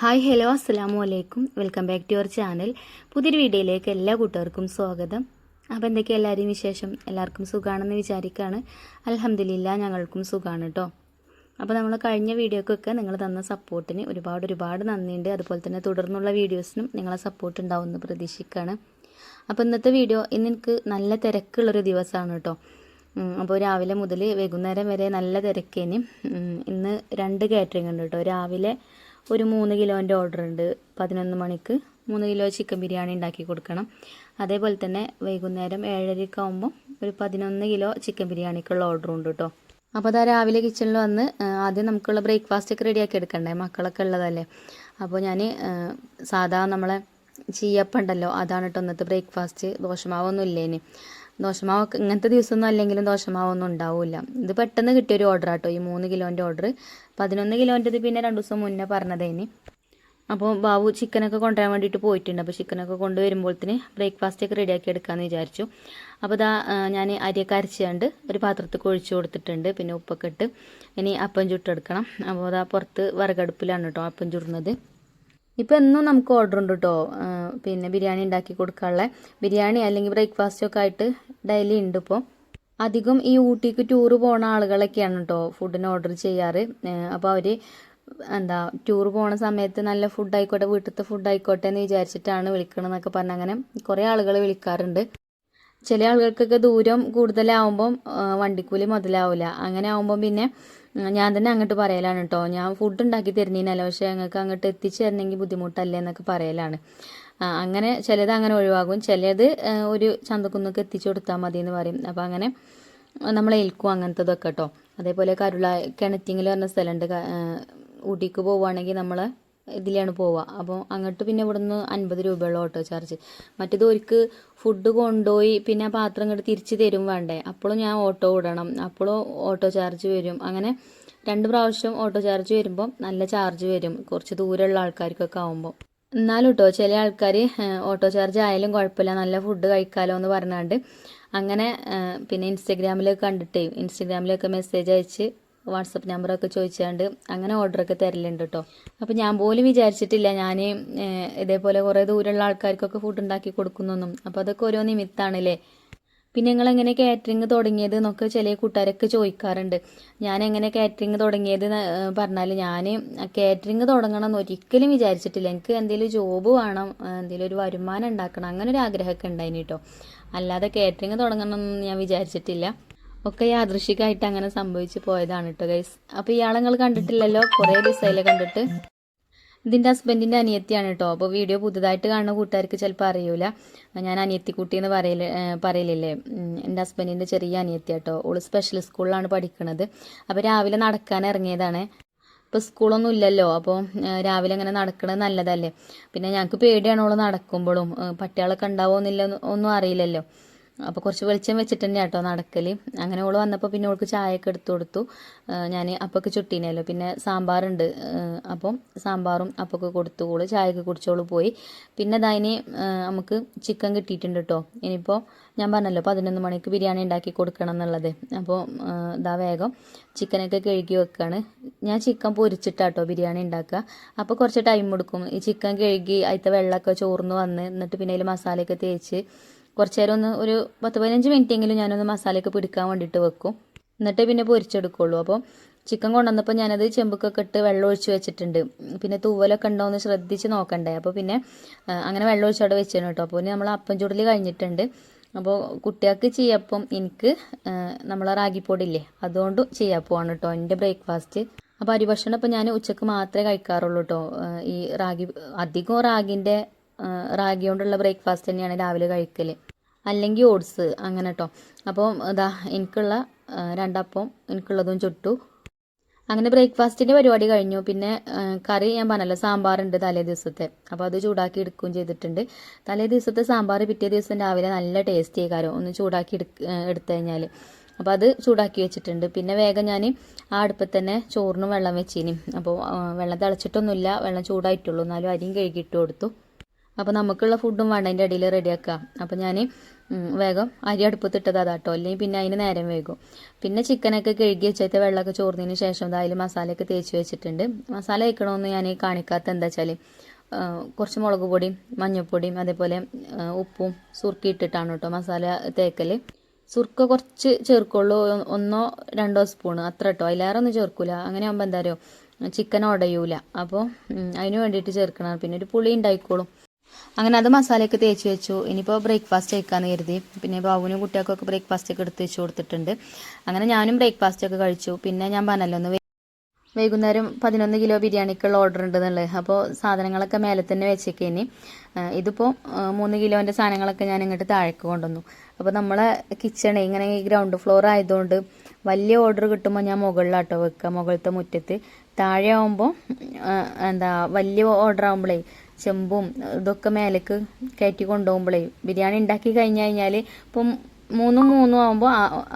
Hi hello അസ്സലാമു അലൈക്കും. Welcome back to your channel. പുതിയൊരു വീഡിയോയിലേക്ക് എല്ലാ കൂട്ടുകാർക്കും സ്വാഗതം. അപ്പോൾ എന്തൊക്കെയാണ് എല്ലാവരെയും വിശേഷം? എല്ലാവർക്കും സുഖമാണെന്ന് വിചാരിക്കുകയാണ്. അൽഹംദുലില്ലാ ഞങ്ങൾക്കും സുഖമാണ് കേട്ടോ. അപ്പോൾ നമ്മൾ കഴിഞ്ഞ വീഡിയോക്കൊക്കെ നിങ്ങൾ തന്ന സപ്പോർട്ടിന് ഒരുപാട് നന്ദിയുണ്ട്. അതുപോലെ തന്നെ തുടർന്നുള്ള വീഡിയോസിനും നിങ്ങളെ സപ്പോർട്ട് ഉണ്ടാവുമെന്ന് പ്രതീക്ഷിക്കുകയാണ്. അപ്പോൾ ഇന്നത്തെ വീഡിയോ ഇന്ന് എനിക്ക് നല്ല തിരക്കുള്ളൊരു ദിവസമാണ് കേട്ടോ. അപ്പോൾ രാവിലെ മുതൽ വൈകുന്നേരം വരെ നല്ല തിരക്കേന്. ഇന്ന് 2 കാറ്ററിംഗ് ഉണ്ട് കേട്ടോ. രാവിലെ ഒരു 3 കിലോൻ്റെ ഓർഡർ ഉണ്ട്. 11 മണിക്ക് 3 കിലോ ചിക്കൻ ബിരിയാണി ഉണ്ടാക്കി കൊടുക്കണം. അതേപോലെ തന്നെ വൈകുന്നേരം 7:30 ആകുമ്പോൾ ഒരു 11 കിലോ ചിക്കൻ ബിരിയാണിക്കുള്ള ഓർഡർ ഉണ്ട് കേട്ടോ. അപ്പോൾ അതാ രാവിലെ കിച്ചണിൽ വന്ന് ആദ്യം നമുക്കുള്ള ബ്രേക്ക്ഫാസ്റ്റ് ഒക്കെ റെഡിയാക്കി എടുക്കണ്ടേ, മക്കളൊക്കെ ഉള്ളതല്ലേ. അപ്പോൾ ഞാൻ സാധാ നമ്മളെ ചീയപ്പം ഉണ്ടല്ലോ, അതാണ് കേട്ടോ ഇന്നത്തെ ബ്രേക്ക്ഫാസ്റ്റ്. ദോശമാവൊന്നും ഇല്ലേന്. ദോശമാവൊക്കെ ഇങ്ങനത്തെ ദിവസമൊന്നും അല്ലെങ്കിലും ദോശമാവൊന്നും ഉണ്ടാവില്ല. ഇത് പെട്ടെന്ന് കിട്ടിയൊരു ഓർഡർ ആട്ടോ, ഈ 3 കിലോൻ്റെ ഓർഡർ. 11 കിലോൻ്റെത് പിന്നെ 2 ദിവസം മുന്നേ പറഞ്ഞതേന്. അപ്പോൾ ബാബു ചിക്കനൊക്കെ കൊണ്ടുവരാൻ വേണ്ടിയിട്ട് പോയിട്ടുണ്ട്. അപ്പോൾ ചിക്കനൊക്കെ കൊണ്ടുവരുമ്പോഴത്തേന് ബ്രേക്ക്ഫാസ്റ്റൊക്കെ റെഡിയാക്കി എടുക്കാമെന്ന് വിചാരിച്ചു. അപ്പോൾ ഇതാ ഞാൻ അരിയൊക്കെ അരച്ചുകൊണ്ട് ഒരു പാത്രത്തിൽ ഒഴിച്ചു കൊടുത്തിട്ടുണ്ട്. പിന്നെ ഉപ്പൊക്കെ ഇട്ട് ഇനി അപ്പം ചുട്ടെടുക്കണം. അപ്പോൾ അതാ പുറത്ത് വിറകടുപ്പിലാണ് കേട്ടോ അപ്പം ചുടുന്നത്. ഇപ്പോൾ എന്നും നമുക്ക് ഓർഡർ ഉണ്ട് കേട്ടോ. പിന്നെ ബിരിയാണി ഉണ്ടാക്കി കൊടുക്കാനുള്ള ബിരിയാണി അല്ലെങ്കിൽ ബ്രേക്ക്ഫാസ്റ്റൊക്കെ ആയിട്ട് ഡെയിലി ഉണ്ട്. ഇപ്പോൾ അധികം ഈ ഊട്ടിക്ക് ടൂറ് പോണ ആളുകളൊക്കെയാണ് കേട്ടോ ഫുഡിന് ഓർഡർ ചെയ്യാറ്. അപ്പോൾ അവർ ടൂർ പോണ സമയത്ത് നല്ല ഫുഡ് ആയിക്കോട്ടെ, വീട്ടിലത്തെ ഫുഡ് ആയിക്കോട്ടെ എന്ന് വിചാരിച്ചിട്ടാണ് വിളിക്കണമെന്നൊക്കെ പറഞ്ഞ് അങ്ങനെ കുറേ ആളുകൾ വിളിക്കാറുണ്ട്. ചില ആളുകൾക്കൊക്കെ ദൂരം കൂടുതലാവുമ്പം വണ്ടിക്കൂലി മുതലാവില്ല. അങ്ങനെ ആവുമ്പം പിന്നെ ഞാൻ തന്നെ അങ്ങോട്ട് പറയലാണ് കേട്ടോ, ഞാൻ ഫുഡ് ഉണ്ടാക്കി തരുന്നതിനല്ല, പക്ഷേ ഞങ്ങൾക്ക് അങ്ങോട്ട് എത്തിച്ചു തരണമെങ്കിൽ ബുദ്ധിമുട്ടല്ലേ എന്നൊക്കെ പറയലാണ്. അങ്ങനെ ചിലത് അങ്ങനെ ഒഴിവാകും, ചിലത് ഒരു ചന്തക്കുന്നൊക്കെ എത്തിച്ചു കൊടുത്താൽ മതി എന്ന് പറയും. അപ്പോൾ അങ്ങനെ നമ്മൾ ഏൽക്കും അങ്ങനത്തതൊക്കെ കേട്ടോ. അതേപോലെ കിണറ്റിങ്ങിൽ പറഞ്ഞ സ്ഥലമുണ്ട്. ഊട്ടിക്ക് പോവുകയാണെങ്കിൽ നമ്മൾ ഇതിലാണ് പോവുക. അപ്പോൾ അങ്ങോട്ട് പിന്നെ ഇവിടുന്ന് 50 രൂപയുള്ള ഓട്ടോ ചാർജ്. മറ്റേത് ഒരിക്കൽ ഫുഡ് കൊണ്ടുപോയി പിന്നെ ആ പാത്രം ഇങ്ങോട്ട് തിരിച്ച് തരും വേണ്ടേ, അപ്പോഴും ഞാൻ ഓട്ടോ വിടണം, അപ്പോഴും ഓട്ടോ ചാർജ് വരും. അങ്ങനെ 2 പ്രാവശ്യം ഓട്ടോ ചാർജ് വരുമ്പോൾ നല്ല ചാർജ് വരും, കുറച്ച് ദൂരമുള്ള ആൾക്കാർക്കൊക്കെ ആകുമ്പോൾ. എന്നാലും കേട്ടോ ചില ആൾക്കാർ ഓട്ടോ ചാർജ് ആയാലും കുഴപ്പമില്ല, നല്ല ഫുഡ് കഴിക്കാമല്ലോ എന്ന് പറഞ്ഞാണ്ട് അങ്ങനെ പിന്നെ ഇൻസ്റ്റഗ്രാമിലൊക്കെ മെസ്സേജ് അയച്ച് വാട്സപ്പ് നമ്പറൊക്കെ ചോദിച്ചാണ്ട് അങ്ങനെ ഓർഡറൊക്കെ തരലുണ്ട് കേട്ടോ. അപ്പോൾ ഞാൻ പോലും വിചാരിച്ചിട്ടില്ല ഞാൻ ഇതേപോലെ കുറേ ദൂരമുള്ള ആൾക്കാർക്കൊക്കെ ഫുഡ് ഉണ്ടാക്കി കൊടുക്കുന്നൊന്നും. അപ്പോൾ അതൊക്കെ ഓരോ നിമിത്താണല്ലേ. പിന്നെ നിങ്ങളെങ്ങനെ കാറ്ററിങ് തുടങ്ങിയത് എന്നൊക്കെ ചില കൂട്ടുകാരൊക്കെ ചോദിക്കാറുണ്ട്. ഞാൻ എങ്ങനെ കാറ്ററിങ് തുടങ്ങിയത് പറഞ്ഞാൽ, ഞാൻ കാറ്ററിങ് തുടങ്ങണം എന്ന് ഒരിക്കലും വിചാരിച്ചിട്ടില്ല. എനിക്ക് എന്തെങ്കിലും ജോബ് വേണം, എന്തെങ്കിലും ഒരു വരുമാനം ഉണ്ടാക്കണം, അങ്ങനെ ഒരു ആഗ്രഹമൊക്കെ ഉണ്ടായിന് കേട്ടോ. അല്ലാതെ കാറ്ററിങ് തുടങ്ങണം എന്നൊന്നും ഞാൻ വിചാരിച്ചിട്ടില്ല. ഒക്കെ യാദൃശികമായിട്ട് അങ്ങനെ സംഭവിച്ചു പോയതാണ് കേട്ടോ ഗൈസ്. അപ്പോൾ ഇയാളെ നിങ്ങൾ കണ്ടിട്ടില്ലല്ലോ, കുറേ ദിവസമായില്ലേ കണ്ടിട്ട്. ഇതിൻ്റെ ഹസ്ബൻഡിൻ്റെ അനിയത്തിയാണ് കേട്ടോ. അപ്പോൾ വീഡിയോ പുതുതായിട്ട് കാണുന്ന കൂട്ടുകാർക്ക് ചിലപ്പോൾ അറിയൂല, ഞാൻ അനിയത്തിക്കുട്ടി എന്ന് പറയലില്ലേ. എൻ്റെ ഹസ്ബൻഡിൻ്റെ ചെറിയ അനിയത്തി കേട്ടോ. ഓള് സ്പെഷ്യൽ സ്കൂളിലാണ് പഠിക്കുന്നത്. അപ്പോൾ രാവിലെ നടക്കാൻ ഇറങ്ങിയതാണ്. ഇപ്പോൾ സ്കൂളൊന്നും ഇല്ലല്ലോ, അപ്പോൾ രാവിലെ അങ്ങനെ നടക്കണത് നല്ലതല്ലേ. പിന്നെ ഞങ്ങൾക്ക് പേടിയാണ് ഓള് നടക്കുമ്പോഴും, പട്ടികളൊക്കെ ഉണ്ടാവുമെന്നില്ല ഒന്നും അറിയില്ലല്ലോ. അപ്പോൾ കുറച്ച് വെളിച്ചം വെച്ചിട്ട് തന്നെ കേട്ടോ നടക്കൽ. അങ്ങനെ ഓള് വന്നപ്പോൾ പിന്നെ ഓൾക്ക് ചായയൊക്കെ എടുത്തു കൊടുത്തു. ഞാൻ അപ്പൊക്കെ ചുട്ടീനല്ലോ, പിന്നെ സാമ്പാറുണ്ട്, അപ്പം സാമ്പാറും അപ്പൊക്കെ കൊടുത്തു. ഓള് ചായയൊക്കെ കുടിച്ചോളൂ പോയി. പിന്നെ അതിന് നമുക്ക് ചിക്കൻ കിട്ടിയിട്ടുണ്ട് കേട്ടോ. ഇനിയിപ്പോൾ ഞാൻ പറഞ്ഞല്ലോ 11 മണിക്ക് ബിരിയാണി ഉണ്ടാക്കി കൊടുക്കണം എന്നുള്ളത്. അപ്പോൾ വേഗം ചിക്കനൊക്കെ കഴുകി വെക്കുകയാണ്. ഞാൻ ചിക്കൻ പൊരിച്ചിട്ടാട്ടോ ബിരിയാണി ഉണ്ടാക്കുക. അപ്പോൾ കുറച്ച് ടൈം എടുക്കും. ഈ ചിക്കൻ കഴുകി അതിലത്തെ വെള്ളമൊക്കെ ചോർന്ന് വന്ന് എന്നിട്ട് പിന്നെ അതിൽ മസാലയൊക്കെ തേച്ച് കുറച്ച് നേരം ഒരു 10-15 മിനിറ്റെങ്കിലും ഞാനൊന്ന് മസാലയൊക്കെ പിടിക്കാൻ വേണ്ടിയിട്ട് വെക്കും. എന്നിട്ടേ പിന്നെ പൊരിച്ചെടുക്കുള്ളൂ. അപ്പോൾ ചിക്കൻ കൊണ്ടുവന്നപ്പോൾ ഞാനത് ചെമ്പുക്കൊക്കെ ഇട്ട് വെള്ളം ഒഴിച്ച് വെച്ചിട്ടുണ്ട്. പിന്നെ തൂവലൊക്കെ ഉണ്ടോ എന്ന് ശ്രദ്ധിച്ച് നോക്കണ്ടേ. അപ്പോൾ പിന്നെ അങ്ങനെ വെള്ളം ഒഴിച്ചവിടെ വെച്ചിരുന്നു കേട്ടോ. അപ്പോൾ നമ്മൾ അപ്പം ചുടൽ കഴിഞ്ഞിട്ടുണ്ട്. അപ്പോൾ കുട്ടികൾക്ക് ചീയപ്പം, എനിക്ക് നമ്മളെ റാഗിപ്പൊടിയില്ലേ അതുകൊണ്ട് ചീയപ്പമാണ് കേട്ടോ എൻ്റെ ബ്രേക്ക്ഫാസ്റ്റ്. അപ്പോൾ അരിഭക്ഷണം ഇപ്പോൾ ഞാൻ ഉച്ചക്ക് മാത്രമേ കഴിക്കാറുള്ളൂ കേട്ടോ. ഈ അധികം റാഗി കൊണ്ടുള്ള ബ്രേക്ക്ഫാസ്റ്റ് തന്നെയാണ് രാവിലെ കഴിക്കൽ, അല്ലെങ്കിൽ ഓട്സ് അങ്ങനെ കേട്ടോ. അപ്പോൾ എനിക്കുള്ള 2 അപ്പം എനിക്കുള്ളതും ചുട്ടു. അങ്ങനെ ബ്രേക്ക്ഫാസ്റ്റിൻ്റെ പരിപാടി കഴിഞ്ഞു. പിന്നെ കറി ഞാൻ പറഞ്ഞല്ലോ, സാമ്പാറുണ്ട് തലേ ദിവസത്തെ. അപ്പോൾ അത് ചൂടാക്കി എടുക്കുകയും ചെയ്തിട്ടുണ്ട്. തലേ ദിവസത്തെ സാമ്പാർ പിറ്റേ ദിവസം രാവിലെ നല്ല ടേസ്റ്റ് ആയിക്കാരോ ഒന്ന് ചൂടാക്കി എടുത്തു കഴിഞ്ഞാൽ. അപ്പോൾ അത് ചൂടാക്കി വെച്ചിട്ടുണ്ട്. പിന്നെ വേഗം ഞാൻ ആ അടുപ്പത്ത് തന്നെ ചോറിനും വെള്ളം വെച്ചിനി. അപ്പോൾ വെള്ളം തിളച്ചിട്ടൊന്നുമില്ല, വെള്ളം ചൂടായിട്ടുള്ളൂ. എന്നാലും അരിയും കഴുകിയിട്ട് കൊടുത്തു. അപ്പോൾ നമുക്കുള്ള ഫുഡും വേണ്ട അതിൻ്റെ ഇടയിൽ റെഡിയാക്കാം. അപ്പോൾ ഞാൻ വേഗം അരി അടുപ്പത്തിട്ടത് അതാട്ടോ, അല്ലെങ്കിൽ പിന്നെ അതിന് നേരം വൈകും. പിന്നെ ചിക്കനൊക്കെ കഴുകി വെച്ചിട്ട് വെള്ളമൊക്കെ ചോർന്നതിന് ശേഷം അതിൽ മസാലയൊക്കെ തേച്ച് വെച്ചിട്ടുണ്ട്. മസാല വയ്ക്കണമെന്ന് ഞാൻ കാണിക്കാത്ത എന്താ വെച്ചാൽ കുറച്ച് മുളക് പൊടിയും മഞ്ഞൾപ്പൊടിയും അതേപോലെ ഉപ്പും സുർക്കി ഇട്ടിട്ടാണ് കേട്ടോ മസാല തേക്കൽ. സുർക്ക കുറച്ച് ചേർക്കുള്ളൂ, 1-2 സ്പൂൺ അത്ര കേട്ടോ, അതിലേറെ ഒന്നും ചേർക്കില്ല. അങ്ങനെ ആകുമ്പോൾ എന്താ പറയുക ചിക്കൻ ഉടയൂല. അപ്പോൾ അതിന് വേണ്ടിയിട്ട് ചേർക്കണം. പിന്നെ ഒരു പുളി ഉണ്ടായിക്കോളും. അങ്ങനെ അത് മസാലയൊക്കെ തേച്ച് വെച്ചു. ഇനിയിപ്പോൾ ബ്രേക്ക്ഫാസ്റ്റ് കഴിക്കാമെന്ന് കരുതി. പിന്നെ ബാബുവിനും കുട്ടികൾക്കൊക്കെ ബ്രേക്ക്ഫാസ്റ്റ് ഒക്കെ എടുത്ത് വെച്ച് കൊടുത്തിട്ടുണ്ട്. അങ്ങനെ ഞാനും ബ്രേക്ക്ഫാസ്റ്റ് ഒക്കെ കഴിച്ചു. പിന്നെ ഞാൻ പറഞ്ഞല്ലോ ഒന്ന് വൈകുന്നേരം 11 കിലോ ബിരിയാണിക്കുള്ള ഓർഡർ ഉണ്ടെന്നുള്ളത്. അപ്പോൾ സാധനങ്ങളൊക്കെ മേലെ തന്നെ വെച്ചേക്കേനി. ഇതിപ്പോൾ 3 കിലോൻ്റെ സാധനങ്ങളൊക്കെ ഞാൻ ഇങ്ങോട്ട് താഴേക്ക് കൊണ്ടുവന്നു. അപ്പോൾ നമ്മളെ കിച്ചണേ ഇങ്ങനെ ഈ ഗ്രൗണ്ട് ഫ്ലോർ ആയതുകൊണ്ട് വലിയ ഓർഡർ കിട്ടുമ്പോൾ ഞാൻ മുകളിലാട്ടോ വെക്കുക, മുകളിലത്തെ മുറ്റത്ത്. താഴെ ആകുമ്പോൾ എന്താ വലിയ ഓർഡർ ആകുമ്പോഴേ ചെമ്പും ഇതൊക്കെ മേലേക്ക് കയറ്റി കൊണ്ടുപോകുമ്പോഴേ ബിരിയാണി ഉണ്ടാക്കി കഴിഞ്ഞ് കഴിഞ്ഞാൽ ഇപ്പം 3 ആകുമ്പോൾ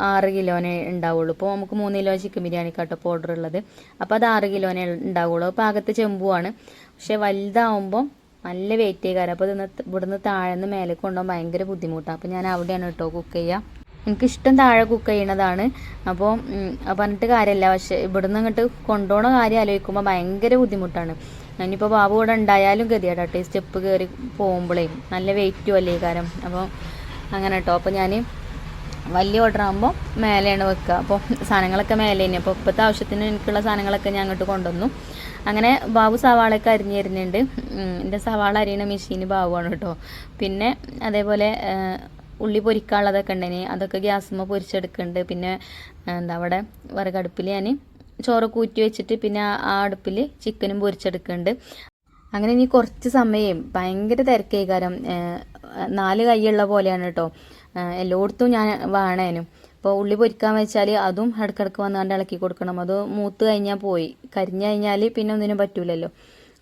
6 കിലോനെ ഉണ്ടാവുള്ളൂ. ഇപ്പോൾ നമുക്ക് 3 കിലോ ചിക്കൻ ബിരിയാണിക്കാട്ടോ ഇപ്പോൾ ഓർഡർ ഉള്ളത്. അപ്പോൾ അത് 6 കിലോനെ ഉണ്ടാവുള്ളൂ. അപ്പോൾ അകത്ത് ചെമ്പുമാണ്. പക്ഷെ വലുതാവുമ്പോൾ നല്ല വെയിറ്റ് ചെയ്യാറ്. അപ്പോൾ ഇവിടുന്ന് താഴെന്ന് മേലേക്ക് കൊണ്ടുപോകാൻ ഭയങ്കര ബുദ്ധിമുട്ടാണ്. അപ്പോൾ ഞാൻ അവിടെയാണ് കേട്ടോ കുക്ക് ചെയ്യുക. എനിക്കിഷ്ടം താഴെ കുക്ക് ചെയ്യണതാണ്. അപ്പോൾ പറഞ്ഞിട്ട് കാര്യമില്ല, പക്ഷെ ഇവിടുന്ന് അങ്ങോട്ട് കൊണ്ടുപോകണ കാര്യം ആലോചിക്കുമ്പോൾ ഭയങ്കര ബുദ്ധിമുട്ടാണ്. ഇനിയിപ്പോൾ ബാബു ഇവിടെ ഉണ്ടായാലും ഗതിയാട്ടോ, സ്റ്റെപ്പ് കയറി പോകുമ്പോഴേ നല്ല വെയിറ്റും അല്ലേ കാരം. അപ്പോൾ അങ്ങനെ കേട്ടോ. അപ്പോൾ ഞാൻ വലിയ ഓർഡർ ആകുമ്പോൾ മേലെയാണ് വെക്കുക. അപ്പോൾ സാധനങ്ങളൊക്കെ മേലെ തന്നെ. അപ്പോൾ ഇപ്പോഴത്തെ ആവശ്യത്തിന് എനിക്കുള്ള സാധനങ്ങളൊക്കെ ഞാൻ അങ്ങോട്ട് കൊണ്ടുവന്നു. അങ്ങനെ ബാബു സവാളയൊക്കെ അരിഞ്ഞിരുന്നുണ്ട്. എൻ്റെ സവാള അരിയണ മെഷീന് ബാബുവാണ് കേട്ടോ. പിന്നെ അതേപോലെ ഉള്ളി പൊരിക്കാനുള്ളതൊക്കെ ഉണ്ടേനി, അതൊക്കെ ഗ്യാസുമ്മ പൊരിച്ചെടുക്കുന്നുണ്ട്. പിന്നെ എന്താ അവിടെ വിറകടുപ്പിൽ ഞാൻ ചോറൊക്കെ ഊറ്റി വെച്ചിട്ട് പിന്നെ ആ അടുപ്പിൽ ചിക്കനും പൊരിച്ചെടുക്കുന്നുണ്ട്. അങ്ങനെ ഇനി കുറച്ച് സമയം ഭയങ്കര തിരക്കായി കാരണം 4 കൈയുള്ള പോലെയാണ് കേട്ടോ. എല്ലായിടത്തും ഞാൻ വേണേനും. ഇപ്പോൾ ഉള്ളി പൊരിക്കാൻ വെച്ചാൽ അതും ഇടക്കിടക്ക് വന്നുകൊണ്ട് ഇളക്കി കൊടുക്കണം. അത് മൂത്ത് കഴിഞ്ഞാൽ പോയി, കരിഞ്ഞു കഴിഞ്ഞാൽ പിന്നെ ഒന്നിനും പറ്റൂലല്ലോ.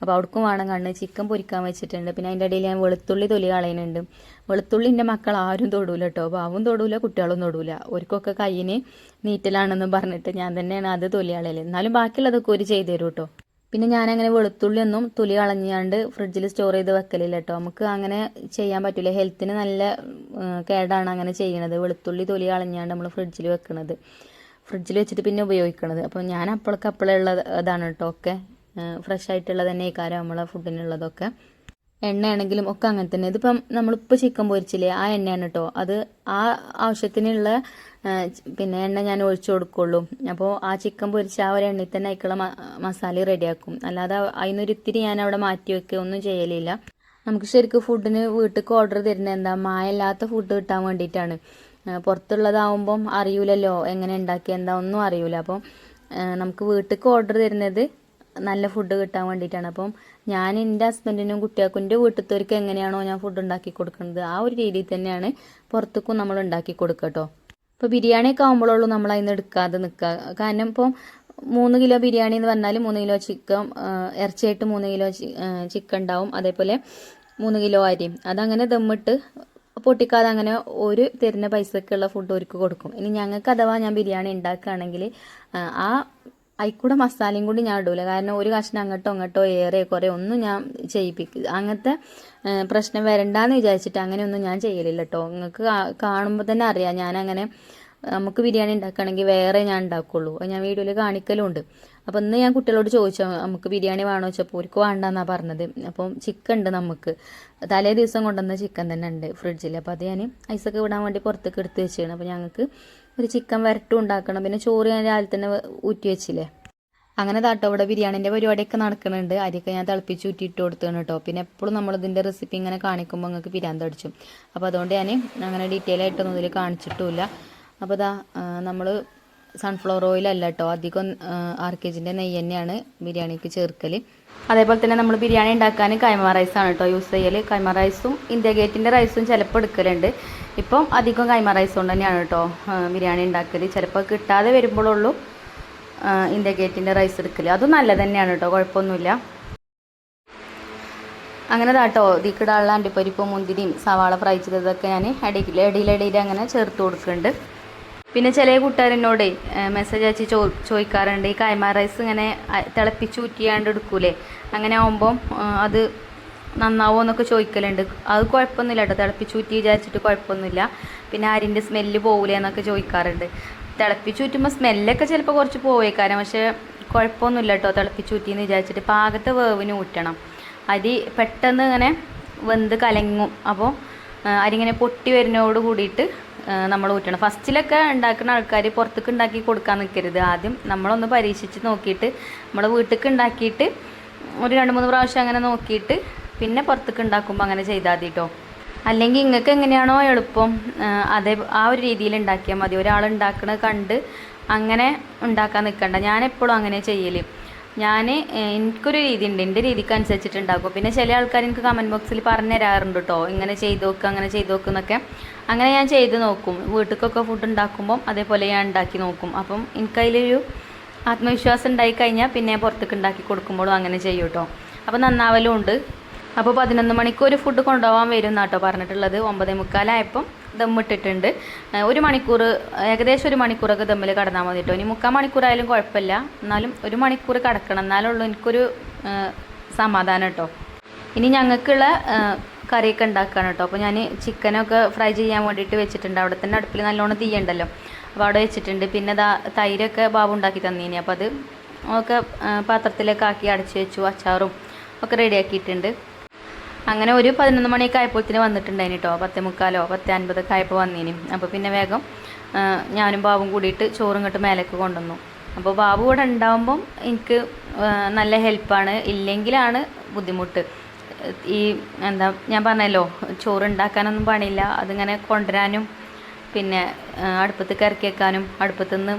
അപ്പോൾ അവിടേക്കും വേണം കണ്ണ്. ചിക്കൻ പൊരിക്കാൻ വെച്ചിട്ടുണ്ട്. പിന്നെ അതിൻ്റെ ഇടയിൽ ഞാൻ വെളുത്തുള്ളി തൊലി കളയുന്നുണ്ട്. വെളുത്തുള്ളിൻ്റെ മക്കൾ ആരും തൊടൂല കേട്ടോ. ബാവും തൊടൂല, കുട്ടികളും തൊടൂല. അവർക്കൊക്കെ കയ്യിന് നീറ്റലാണെന്ന് പറഞ്ഞിട്ട് ഞാൻ തന്നെയാണ് അത് തൊലി കളയൽ. എന്നാലും ബാക്കിയുള്ളതൊക്കെ ഒരു ചെയ്തു തരും കേട്ടോ. പിന്നെ ഞാനങ്ങനെ വെളുത്തുള്ളി ഒന്നും തൊലി കളഞ്ഞാണ്ട് ഫ്രിഡ്ജിൽ സ്റ്റോർ ചെയ്ത് വെക്കലില്ല കേട്ടോ. നമുക്ക് അങ്ങനെ ചെയ്യാൻ പറ്റില്ല, ഹെൽത്തിന് നല്ല കേടാണ് അങ്ങനെ ചെയ്യണത്. വെളുത്തുള്ളി തൊലി കളഞ്ഞാണ്ട് നമ്മൾ ഫ്രിഡ്ജിൽ വെക്കണത്, ഫ്രിഡ്ജിൽ വെച്ചിട്ട് പിന്നെ ഉപയോഗിക്കണത്. അപ്പോൾ ഞാൻ അപ്പോഴേക്കപ്പോഴുള്ള ഇതാണ് കേട്ടോ. ഒക്കെ ഫ്രഷ് ആയിട്ടുള്ളത് തന്നെ ഈ കാര്യം നമ്മളെ ഫുഡിനുള്ളതൊക്കെ. എണ്ണയാണെങ്കിലും ഒക്കെ അങ്ങനെ തന്നെ. ഇതിപ്പം നമ്മളിപ്പോൾ ചിക്കൻ പൊരിച്ചില്ലേ ആ എണ്ണയാണ് കേട്ടോ. അത് ആ ആവശ്യത്തിനുള്ള പിന്നെ എണ്ണ ഞാൻ ഒഴിച്ചു കൊടുക്കുള്ളൂ. അപ്പോൾ ആ ചിക്കൻ പൊരിച്ച ആ ഒരു എണ്ണയിൽ തന്നെ അതിക്കുള്ള മസാല റെഡിയാക്കും. അല്ലാതെ അതിനൊരിത്തിരി ഞാൻ അവിടെ മാറ്റി വെക്കുക ഒന്നും ചെയ്യലില്ല. നമുക്ക് ശരിക്കും ഫുഡിന് വീട്ടിലേക്ക് ഓർഡർ തരുന്നത് എന്താ, മായമില്ലാത്ത ഫുഡ് കിട്ടാൻ വേണ്ടിയിട്ടാണ്. പുറത്തുള്ളതാവുമ്പം അറിയൂലല്ലോ എങ്ങനെ ഉണ്ടാക്കി എന്താ ഒന്നും അറിയൂല. അപ്പം നമുക്ക് വീട്ടിലേക്ക് ഓർഡർ തരുന്നത് നല്ല ഫുഡ് കിട്ടാൻ വേണ്ടിയിട്ടാണ്. അപ്പം ഞാൻ എൻ്റെ ഹസ്ബൻഡിനും കുട്ടികൾക്കും എൻ്റെ വീട്ടിലത്തേക്ക് എങ്ങനെയാണോ ഞാൻ ഫുഡ് ഉണ്ടാക്കി കൊടുക്കുന്നത് ആ ഒരു രീതിയിൽ തന്നെയാണ് പുറത്തേക്കും നമ്മൾ ഉണ്ടാക്കി കൊടുക്കുക കേട്ടോ. ഇപ്പോൾ ബിരിയാണിയൊക്കെ ആകുമ്പോഴുള്ളൂ നമ്മൾ അതിന് എടുക്കാതെ നിൽക്കുക. കാരണം ഇപ്പോൾ 3 കിലോ ബിരിയാണി എന്ന് പറഞ്ഞാൽ 3 കിലോ ചിക്കൻ, ഇറച്ചിയായിട്ട് 3 കിലോ ചിക്കൻ ഉണ്ടാവും. അതേപോലെ 3 കിലോ അരിയും. അതങ്ങനെ ദമ്മിട്ട് പൊട്ടിക്കാതെ അങ്ങനെ ഒരു തരുന്ന പൈസക്കുള്ള ഫുഡ് ഒരുക്കി കൊടുക്കും. ഇനി ഞങ്ങൾക്ക് അഥവാ ഞാൻ ബിരിയാണി ഉണ്ടാക്കുകയാണെങ്കിൽ ആ അതിൽക്കൂടെ മസാലയും കൂടി ഞാൻ ഇടൂല. കാരണം ഒരു കഷ്ണം അങ്ങോട്ടോ ഇങ്ങോട്ടോ ഏറെ കുറേ ഒന്നും ഞാൻ ചെയ്യിപ്പിക്കുക, അങ്ങനത്തെ പ്രശ്നം വരണ്ടെന്ന് വിചാരിച്ചിട്ട് അങ്ങനെയൊന്നും ഞാൻ ചെയ്യലില്ല കേട്ടോ. നിങ്ങൾക്ക് കാണുമ്പോൾ തന്നെ അറിയാം ഞാനങ്ങനെ നമുക്ക് ബിരിയാണി ഉണ്ടാക്കുകയാണെങ്കിൽ വേറെ ഞാൻ ഉണ്ടാക്കുള്ളൂ. ഞാൻ വീഡിയോയിൽ കാണിക്കലുണ്ട്. അപ്പോൾ ഇന്ന് ഞാൻ കുട്ടികളോട് ചോദിച്ചു നമുക്ക് ബിരിയാണി വേണോ വെച്ചപ്പോൾ അവർക്ക് വേണ്ടെന്നാണ് പറഞ്ഞത്. അപ്പം ചിക്കൻ ഉണ്ട്, നമുക്ക് തലേ ദിവസം കൊണ്ടുവന്ന ചിക്കൻ തന്നെ ഉണ്ട് ഫ്രിഡ്ജിൽ. അപ്പോൾ അത് ഞാൻ ഐസൊക്കെ വിടാൻ വേണ്ടി പുറത്തേക്ക് എടുത്ത് വെച്ചാണ്. അപ്പോൾ ഞങ്ങൾക്ക് ഒരു ചിക്കൻ വരട്ടും ഉണ്ടാക്കണം. പിന്നെ ചോറ് ഞാൻ രാവിലെ തന്നെ ഊറ്റി വെച്ചില്ലേ. അങ്ങനെ താട്ടോ ഇവിടെ ബിരിയാണിൻ്റെ പരിപാടിയൊക്കെ നടക്കുന്നുണ്ട്. അരിയൊക്കെ ഞാൻ തിളപ്പിച്ച് ഊറ്റിയിട്ട് കൊടുത്താണ് കേട്ടോ. പിന്നെ എപ്പോഴും നമ്മളിതിൻ്റെ റെസിപ്പി ഇങ്ങനെ കാണിക്കുമ്പോൾ നിങ്ങൾക്ക് പിരാന്ത് അടിച്ചും. അപ്പോൾ അതുകൊണ്ട് ഞാൻ അങ്ങനെ ഡീറ്റെയിൽ ആയിട്ടൊന്നും ഇതിൽ കാണിച്ചിട്ടുമില്ല. അപ്പോൾ ഇതാ നമ്മൾ സൺഫ്ലവർ ഓയിലല്ല കേട്ടോ, അധികം ആർക്കേജിൻ്റെ നെയ്യ് തന്നെയാണ് ബിരിയാണിക്ക് ചേർക്കൽ. അതേപോലെ തന്നെ നമ്മൾ ബിരിയാണി ഉണ്ടാക്കാൻ കൈമ റൈസാണ് കേട്ടോ യൂസ് ചെയ്യൽ. കൈമ റൈസും ഇന്ത്യ ഗേറ്റിൻ്റെ റൈസും ചിലപ്പോൾ എടുക്കലുണ്ട്. ഇപ്പം അധികം കൈമ റൈസ് കൊണ്ട് തന്നെയാണ് കേട്ടോ ബിരിയാണി ഉണ്ടാക്കൽ. ചിലപ്പോൾ കിട്ടാതെ വരുമ്പോഴുള്ളൂ ഇന്ത്യ ഗേറ്റിൻ്റെ റൈസ് എടുക്കൽ. അതും നല്ലത് തന്നെയാണ് കേട്ടോ, കുഴപ്പമൊന്നുമില്ല. അങ്ങനെ താട്ടോ ഇതിക്കിടാനുള്ള അണ്ടിപ്പരിപ്പും മുന്തിരിയും സവാള ഫ്രൈ ചെയ്തതൊക്കെ ഞാൻ ഇടയിൽ അങ്ങനെ ചേർത്ത് കൊടുക്കുന്നുണ്ട്. പിന്നെ ചില കൂട്ടുകാരെന്നോട് മെസ്സേജ് അയച്ച് ചോദിക്കാറുണ്ട് ഈ കൈമ റൈസ് ഇങ്ങനെ തിളപ്പിച്ച് ഊറ്റിയാണ്ട് എടുക്കൂലേ, അങ്ങനെ ആകുമ്പം അത് നന്നാവോ എന്നൊക്കെ ചോദിക്കലുണ്ട്. അത് കുഴപ്പമൊന്നുമില്ല കേട്ടോ, തിളപ്പിച്ചൂറ്റി വിചാരിച്ചിട്ട് കുഴപ്പമൊന്നുമില്ല. പിന്നെ അരിൻ്റെ സ്മെല്ല് പോകില്ല എന്നൊക്കെ ചോദിക്കാറുണ്ട്. തിളപ്പിച്ചൂറ്റുമ്പോൾ സ്മെല്ലൊക്കെ ചിലപ്പോൾ കുറച്ച് പോയേക്കാരം, പക്ഷേ കുഴപ്പമൊന്നുമില്ല കേട്ടോ. തിളപ്പിച്ചൂറ്റിന്ന് വിചാരിച്ചിട്ട് പാകത്തെ വേവിന് ഊറ്റണം. അരി പെട്ടെന്ന് ഇങ്ങനെ വെന്ത് കലങ്ങും. അപ്പോൾ അരി ഇങ്ങനെ പൊട്ടി വരുന്നതോട് കൂടിയിട്ട് നമ്മൾ ഊറ്റണം. ഫസ്റ്റിലൊക്കെ ഉണ്ടാക്കുന്ന ആൾക്കാർ പുറത്തേക്ക് ഉണ്ടാക്കി കൊടുക്കാൻ നിൽക്കരുത്. ആദ്യം നമ്മളൊന്ന് പരീക്ഷിച്ച് നോക്കിയിട്ട് നമ്മൾ വീട്ടിലേക്ക് ഉണ്ടാക്കിയിട്ട് ഒരു 2-3 പ്രാവശ്യം അങ്ങനെ നോക്കിയിട്ട് പിന്നെ പുറത്തേക്ക് ഉണ്ടാക്കുമ്പോൾ അങ്ങനെ ചെയ്താൽ മതി കേട്ടോ. അല്ലെങ്കിൽ നിങ്ങൾക്ക് എങ്ങനെയാണോ എളുപ്പം ആ ഒരു രീതിയിൽ ഉണ്ടാക്കിയാൽ മതി. ഒരാൾ ഉണ്ടാക്കുന്നത് കണ്ട് അങ്ങനെ ഉണ്ടാക്കാൻ നിൽക്കണ്ട. ഞാനെപ്പോഴും അങ്ങനെ ചെയ്യൽ. എനിക്കൊരു രീതി ഉണ്ട്, എൻ്റെ രീതിക്ക് അനുസരിച്ചിട്ട് ഉണ്ടാക്കും. പിന്നെ ചില ആൾക്കാർ എനിക്ക് കമൻറ്റ് ബോക്സിൽ പറഞ്ഞു തരാറുണ്ട് കേട്ടോ, ഇങ്ങനെ ചെയ്ത് നോക്കുക അങ്ങനെ ചെയ്ത് നോക്കുന്നൊക്കെ. അങ്ങനെ ഞാൻ ചെയ്ത് നോക്കും. വീട്ടിലേക്കൊക്കെ ഫുഡ് ഉണ്ടാക്കുമ്പം അതേപോലെ ഞാൻ ഉണ്ടാക്കി നോക്കും. അപ്പം എനിക്കതിലൊരു ആത്മവിശ്വാസം ഉണ്ടായി കഴിഞ്ഞാൽ പിന്നെ പുറത്തേക്ക് ഉണ്ടാക്കി കൊടുക്കുമ്പോഴും അങ്ങനെ ചെയ്യും കേട്ടോ. അപ്പോൾ നന്നാവലും ഉണ്ട്. അപ്പോൾ 11 മണിക്ക് ഒരു ഫുഡ് കൊണ്ടുപോകാൻ വരും എന്നാട്ടോ പറഞ്ഞിട്ടുള്ളത്. 9:45 ദമ്മിട്ടിട്ടുണ്ട്. 1 മണിക്കൂർ, ഏകദേശം 1 മണിക്കൂറൊക്കെ ദമ്മിൽ കിടന്നാൽ മതി കേട്ടോ. ഇനി 3/4 മണിക്കൂറായാലും കുഴപ്പമില്ല, എന്നാലും 1 മണിക്കൂർ കിടക്കണം, എന്നാലുള്ളൂ എനിക്കൊരു സമാധാനം കേട്ടോ. ഇനി ഞങ്ങൾക്കുള്ള കറിയൊക്കെ ഉണ്ടാക്കുകയാണ് കേട്ടോ. അപ്പോൾ ഞാൻ ചിക്കനൊക്കെ ഫ്രൈ ചെയ്യാൻ വേണ്ടിയിട്ട് വെച്ചിട്ടുണ്ട്. അവിടെ തന്നെ അടുപ്പിൽ നല്ലോണം തീയുണ്ടല്ലോ, അപ്പോൾ അവിടെ വെച്ചിട്ടുണ്ട്. പിന്നെ തൈരൊക്കെ ബാബു ഉണ്ടാക്കി തന്നീനി, അപ്പോൾ അത് ഒക്കെ പാത്രത്തിലേക്ക് ആക്കി അടച്ച് വെച്ചു. അച്ചാറും ഒക്കെ റെഡിയാക്കിയിട്ടുണ്ട്. അങ്ങനെ ഒരു 11 മണിയൊക്കെ ആയപ്പോഴത്തേന് വന്നിട്ടുണ്ടായിന് കേട്ടോ. 10:45 10:50 ആയപ്പോൾ വന്നീനി. അപ്പോൾ പിന്നെ വേഗം ഞാനും ബാബും കൂടിയിട്ട് ചോറും ഇങ്ങോട്ട് മേലേക്ക് കൊണ്ടുവന്നു. അപ്പോൾ ബാബു ഇവിടെ ഉണ്ടാകുമ്പം എനിക്ക് നല്ല ഹെൽപ്പാണ്, ഇല്ലെങ്കിലാണ് ബുദ്ധിമുട്ട്. ഞാൻ പറഞ്ഞല്ലോ, ചോറ് ഉണ്ടാക്കാനൊന്നും പണിയില്ല. അതിങ്ങനെ കൊണ്ടുവരാനും പിന്നെ അടുപ്പത്തേക്ക് ഇറക്കി വെക്കാനും അടുപ്പത്തുനിന്ന്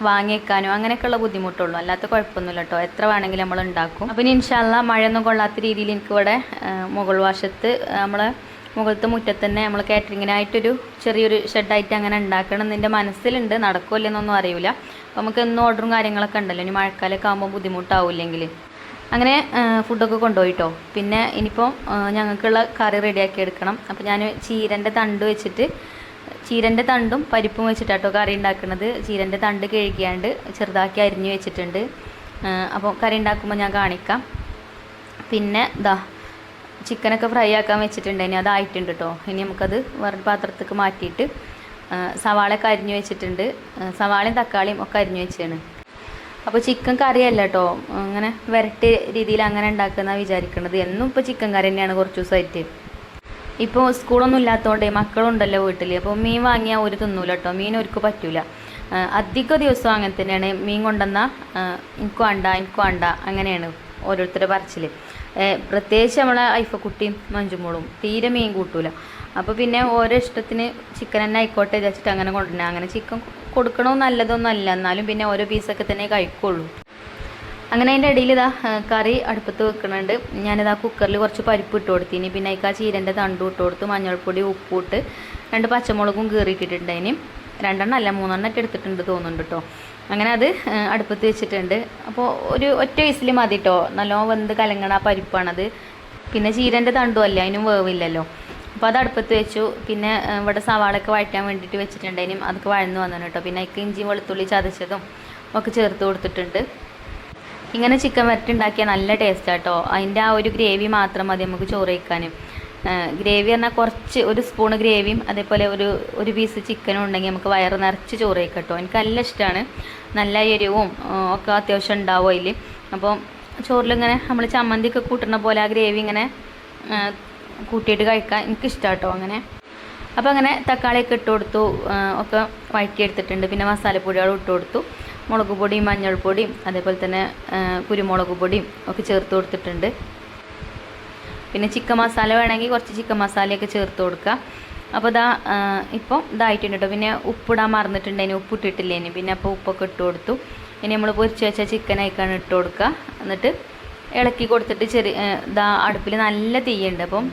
വാങ്ങി വെക്കാനും അങ്ങനെയൊക്കെയുള്ള ബുദ്ധിമുട്ടുള്ളൂ. അല്ലാത്ത കുഴപ്പമൊന്നുമില്ല കേട്ടോ, എത്ര വേണമെങ്കിലും നമ്മൾ ഉണ്ടാക്കും. അപ്പം ഇനി ഇൻഷാ അല്ലാ മഴയൊന്നും കൊള്ളാത്ത രീതിയിൽ എനിക്കിവിടെ മുകൾ വശത്ത് നമ്മളെ മുകളിലത്തെ മുറ്റത്ത് തന്നെ നമ്മൾ കാറ്ററിങ്ങിനായിട്ടൊരു ചെറിയൊരു ഷെഡായിട്ട് അങ്ങനെ ഉണ്ടാക്കണം എന്ന് എൻ്റെ മനസ്സിലുണ്ട്. നടക്കുമല്ലെന്നൊന്നും അറിയില്ല. അപ്പോൾ നമുക്ക് എന്നും ഓർഡറും കാര്യങ്ങളൊക്കെ ഉണ്ടല്ലോ, ഇനി മഴക്കാലമൊക്കെ ആകുമ്പോൾ ബുദ്ധിമുട്ടാവില്ലെങ്കിൽ. അങ്ങനെ ഫുഡൊക്കെ കൊണ്ടുപോയിട്ടോ. പിന്നെ ഇനിയിപ്പോൾ ഞങ്ങൾക്കുള്ള കറി റെഡിയാക്കി എടുക്കണം. അപ്പോൾ ഞാൻ ചീരൻ്റെ തണ്ടും പരിപ്പും വെച്ചിട്ടാട്ടോ കറി ഉണ്ടാക്കുന്നത്. ചീരൻ്റെ തണ്ട് കഴുകിയാണ്ട് ചെറുതാക്കി അരിഞ്ഞ് വെച്ചിട്ടുണ്ട്. അപ്പോൾ കറി ഉണ്ടാക്കുമ്പോൾ ഞാൻ കാണിക്കാം. പിന്നെ ചിക്കനൊക്കെ ഫ്രൈ ആക്കാൻ വെച്ചിട്ടുണ്ട്. ഇനി അതായിട്ടുണ്ട് കേട്ടോ. ഇനി നമുക്കത് വേറെ പാത്രത്തേക്ക് മാറ്റിയിട്ട് സവാളയൊക്കെ അരിഞ്ഞ് വെച്ചിട്ടുണ്ട്. സവാളയും തക്കാളിയും ഒക്കെ അരിഞ്ഞ് വെച്ചാണ്. അപ്പോൾ ചിക്കൻ കറിയല്ല കേട്ടോ, അങ്ങനെ വരട്ടി രീതിയിൽ അങ്ങനെ ഉണ്ടാക്കുന്നതാണ് വിചാരിക്കുന്നത്. എന്നും ഇപ്പോൾ ചിക്കൻ കറി തന്നെയാണ് കുറച്ച് ദിവസമായിട്ട്. ഇപ്പോൾ സ്കൂളൊന്നും ഇല്ലാത്തതുകൊണ്ട് മക്കളുണ്ടല്ലോ വീട്ടിൽ, അപ്പോൾ മീൻ വാങ്ങിയാൽ ഒരു തിന്നൂല കേട്ടോ. മീൻ അവർക്ക് പറ്റൂല. അധിക ദിവസവും അങ്ങനെ തന്നെയാണ്. മീൻ കൊണ്ടുവന്നാൽ എനിക്ക് വേണ്ട അങ്ങനെയാണ് ഓരോരുത്തരുടെ പറച്ചിൽ. പ്രത്യേകിച്ച് നമ്മളെ ഐഫക്കുട്ടിയും മഞ്ജുമോളും തീരെ മീൻ കൂട്ടൂല. അപ്പോൾ പിന്നെ ഓരോ ഇഷ്ടത്തിന് ചിക്കൻ തന്നെ ആയിക്കോട്ടെ വിചാരിച്ചിട്ട് അങ്ങനെ കൊണ്ടുവരണം. അങ്ങനെ ചിക്കൻ കൊടുക്കണോ നല്ലതൊന്നും അല്ല, എന്നാലും പിന്നെ ഓരോ പീസൊക്കെ തന്നെ കഴിക്കുള്ളൂ. അങ്ങനെ അതിൻ്റെ ഇടയിൽ കറി അടുപ്പത്ത് വെക്കുന്നുണ്ട്. ഞാനിതാ കുക്കറിൽ കുറച്ച് പരിപ്പ് ഇട്ട് കൊടുത്തിന്. പിന്നെ അതിൽ ചീരൻ്റെ തണ്ടും ഇട്ട് കൊടുത്ത് മഞ്ഞൾപ്പൊടി ഉപ്പിട്ട് 2 പച്ചമുളകും കീറിയിട്ടിട്ടുണ്ട്. അതിന് 2 അല്ല 3 എടുത്തിട്ടുണ്ട് തോന്നുന്നുണ്ട് കേട്ടോ. അങ്ങനെ അത് അടുപ്പത്ത് വെച്ചിട്ടുണ്ട്. അപ്പോൾ ഒരു ഒറ്റ വിസിൽ മതി കേട്ടോ. നല്ലോണം വെന്ത് കലങ്ങണ പരിപ്പാണത്. പിന്നെ ചീരൻ്റെ തണ്ടും അല്ല, അതിനും വേവില്ലല്ലോ. അപ്പോൾ അത് അടുപ്പത്ത് വെച്ചു. പിന്നെ ഇവിടെ സവാളൊക്കെ വഴറ്റാൻ വേണ്ടിയിട്ട് വെച്ചിട്ടുണ്ടായിരുന്നു. അതൊക്കെ വഴന്ന് വന്നു കേട്ടോ. പിന്നെ അതിൽ ഇഞ്ചി വെളുത്തുള്ളി ചതച്ചതും ഒക്കെ ചേർത്ത് കൊടുത്തിട്ടുണ്ട്. ഇങ്ങനെ ചിക്കൻ വരട്ടുണ്ടാക്കിയാൽ നല്ല ടേസ്റ്റാണ് കേട്ടോ. അതിൻ്റെ ആ ഒരു ഗ്രേവി മാത്രം മതി നമുക്ക് ചോറ് വയ്ക്കാനും. ഗ്രേവി പറഞ്ഞാൽ കുറച്ച് ഒരു സ്പൂണ് ഗ്രേവിയും അതേപോലെ ഒരു പീസ് ചിക്കനും ഉണ്ടെങ്കിൽ നമുക്ക് വയറ് നിറച്ച് ചോറ് വയ്ക്കാം കേട്ടോ. എനിക്ക് നല്ല ഇഷ്ടമാണ്. നല്ല എരിവും ഒക്കെ അത്യാവശ്യം ഉണ്ടാവും അതിൽ. അപ്പോൾ ചോറിലിങ്ങനെ നമ്മൾ ചമ്മന്തിയൊക്കെ കൂട്ടുന്ന പോലെ ആ ഗ്രേവി ഇങ്ങനെ കൂട്ടിയിട്ട് കഴിക്കാൻ എനിക്കിഷ്ടമാണ് കേട്ടോ. അപ്പോൾ അങ്ങനെ തക്കാളിയൊക്കെ ഇട്ട് കൊടുത്തു, ഒക്കെ വഴറ്റിയെടുത്തിട്ടുണ്ട്. പിന്നെ മസാലപ്പൊടികളും ഇട്ട് കൊടുത്തു. മുളക് പൊടിയും മഞ്ഞൾപ്പൊടിയും അതേപോലെ തന്നെ കുരുമുളക് പൊടിയും ഒക്കെ ചേർത്ത് കൊടുത്തിട്ടുണ്ട്. പിന്നെ ചിക്കൻ മസാല വേണമെങ്കിൽ കുറച്ച് ചിക്കൻ മസാലയൊക്കെ ചേർത്ത് കൊടുക്കുക. അപ്പോൾ ഇപ്പം ഇതായിട്ടുണ്ട് കേട്ടോ. പിന്നെ ഉപ്പിടാൻ മറന്നിട്ടുണ്ട്, ഇനി ഉപ്പിട്ടിട്ടില്ലേനി. പിന്നെ അപ്പോൾ ഉപ്പൊക്കെ ഇട്ട് കൊടുത്തു. ഇനി നമ്മൾ പൊരിച്ച് വെച്ച ചിക്കൻ അയക്കാണ് ഇട്ട് കൊടുക്കുക. എന്നിട്ട് ഇളക്കി കൊടുത്തിട്ട് അടുപ്പിൽ നല്ല തീയുണ്ട്. അപ്പം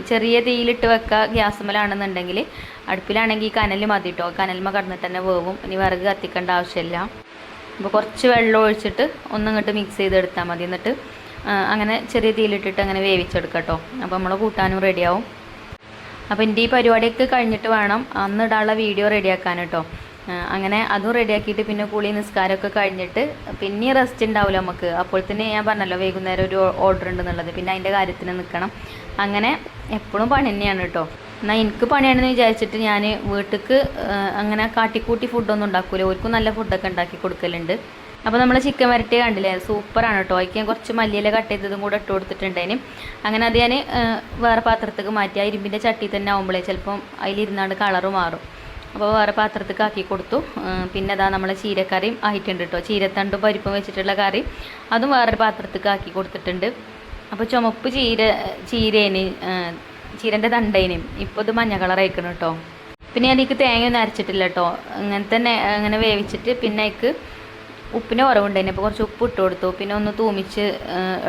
ചെറിയ തീയിലിട്ട് വെക്കുക. ഗ്യാസുമ്മലാണെന്നുണ്ടെങ്കിൽ, അടുപ്പിലാണെങ്കിൽ കനൽ മതി കേട്ടോ. കനൽമ കടന്നിട്ട് തന്നെ വേവും. ഇനി വിറക് കത്തിക്കേണ്ട ആവശ്യമില്ല. അപ്പോൾ കുറച്ച് വെള്ളം ഒഴിച്ചിട്ട് ഒന്നിങ്ങോട്ട് മിക്സ് ചെയ്തെടുത്താൽ മതി. എന്നിട്ട് അങ്ങനെ ചെറിയ തീയിലിട്ടിട്ട് അങ്ങനെ വേവിച്ചെടുക്കാം കേട്ടോ. അപ്പോൾ നമ്മൾ കൂട്ടാനും റെഡിയാവും. അപ്പോൾ എൻ്റെ ഈ പരിപാടിയൊക്കെ കഴിഞ്ഞിട്ട് വേണം അന്ന് ഇടാനുള്ള വീഡിയോ റെഡിയാക്കാൻ കേട്ടോ. അങ്ങനെ അതും റെഡിയാക്കിയിട്ട് പിന്നെ കുളി നിസ്കാരമൊക്കെ കഴിഞ്ഞിട്ട് പിന്നെ റെസ്റ്റ് ഉണ്ടാവില്ല നമുക്ക്. അപ്പോൾ തന്നെ ഞാൻ പറഞ്ഞല്ലോ വൈകുന്നേരം ഒരു ഓർഡർ ഉണ്ടെന്നുള്ളത്, പിന്നെ അതിൻ്റെ കാര്യത്തിന് നിൽക്കണം. അങ്ങനെ എപ്പോഴും പണി തന്നെയാണ് കേട്ടോ. എന്നാൽ എനിക്ക് പണിയാണെന്ന് വിചാരിച്ചിട്ട് ഞാൻ വീട്ടിലേക്ക് അങ്ങനെ കാട്ടിക്കൂട്ടി ഫുഡൊന്നും ഉണ്ടാക്കൂല. ഓർക്കും നല്ല ഫുഡൊക്കെ ഉണ്ടാക്കി കൊടുക്കലുണ്ട്. അപ്പോൾ നമ്മൾ ചിക്കൻ വരട്ടി കണ്ടില്ലേ, സൂപ്പറാണ് കേട്ടോ. അതിക്ക് ഞാൻ കുറച്ച് മല്ലിയില കട്ട് ചെയ്തതും കൂടെ ഇട്ട് കൊടുത്തിട്ടുണ്ടേന്. അങ്ങനെ അത് ഞാൻ വേറെ പാത്രത്തേക്ക് മാറ്റി. ആ ഇരുമ്പിൻ്റെ ചട്ടി തന്നെ ആകുമ്പോഴേ ചിലപ്പം അതിലിരുന്നാണ്ട് കളറ് മാറും. അപ്പോൾ വേറെ പാത്രത്തേക്ക് ആക്കി കൊടുത്തു. പിന്നെ അതാ നമ്മളെ ചീരക്കറിയും ആയിട്ടുണ്ട് കേട്ടോ. ചീരത്തണ്ടും പരിപ്പും വെച്ചിട്ടുള്ള കറി അതും വേറൊരു പാത്രത്തേക്ക് ആക്കി കൊടുത്തിട്ടുണ്ട്. അപ്പോൾ ചുമപ്പ് ചീരൻ്റെ തണ്ടേനും ഇപ്പോൾ ഇത് മഞ്ഞ കളർ അയക്കണം കേട്ടോ. പിന്നെ അതിലേക്ക് തേങ്ങയൊന്നും അരച്ചിട്ടില്ല കേട്ടോ. അങ്ങനെ തന്നെ അങ്ങനെ വേവിച്ചിട്ട് പിന്നെ അതിലേക്ക് ഉപ്പിന് കുറവുണ്ടായിന്. അപ്പോൾ കുറച്ച് ഉപ്പ് ഇട്ട് കൊടുത്തു. പിന്നെ ഒന്ന് തൂമിച്ച്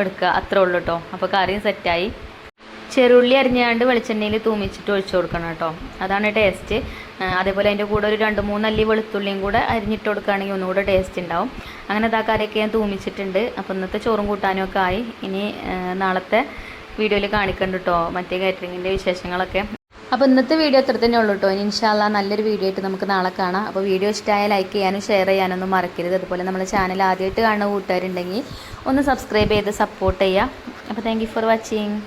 എടുക്കുക, അത്രേ ഉള്ളൂ കേട്ടോ. അപ്പോൾ കറിയും സെറ്റായി. ചെറുള്ളി അരിഞ്ഞാണ്ട് വെളിച്ചെണ്ണയിൽ തൂമിച്ചിട്ട് ഒഴിച്ചു കൊടുക്കണം കേട്ടോ, അതാണ് ടേസ്റ്റ്. അതേപോലെ അതിൻ്റെ കൂടെ ഒരു 2-3 അല്ലി വെളുത്തുള്ളിയും കൂടെ അരിഞ്ഞിട്ട് കൊടുക്കുകയാണെങ്കിൽ ഒന്നുകൂടെ ടേസ്റ്റ് ഉണ്ടാവും. അങ്ങനെ ഇതാ കറിയൊക്കെ ഞാൻ തൂമിച്ചിട്ടുണ്ട്. അപ്പോൾ ഇന്നത്തെ ചോറും കൂട്ടാനും ഒക്കെ ആയി. ഇനി നാളത്തെ വീഡിയോയിൽ കാണിക്കണ്ട കേട്ടോ മറ്റേ കാറ്ററിങ്ങിൻ്റെ വിശേഷങ്ങളൊക്കെ. അപ്പോൾ ഇന്നത്തെ വീഡിയോ അത്ര തന്നെ ഉള്ളൂ കേട്ടോ. ഇനി ഇൻഷാ അല്ലാ നല്ലൊരു വീഡിയോ ആയിട്ട് നമുക്ക് നാളെ കാണാം. അപ്പോൾ വീഡിയോ ഇഷ്ടമായാൽ ലൈക്ക് ചെയ്യാനും ഷെയർ ചെയ്യാനൊന്നും മറക്കരുത്. അതുപോലെ നമ്മുടെ ചാനൽ ആദ്യമായിട്ട് കാണുന്ന കൂട്ടുകാരുണ്ടെങ്കിൽ ഒന്ന് സബ്സ്ക്രൈബ് ചെയ്ത് സപ്പോർട്ട് ചെയ്യുക. അപ്പോൾ താങ്ക് യു ഫോർ വാച്ചിങ്.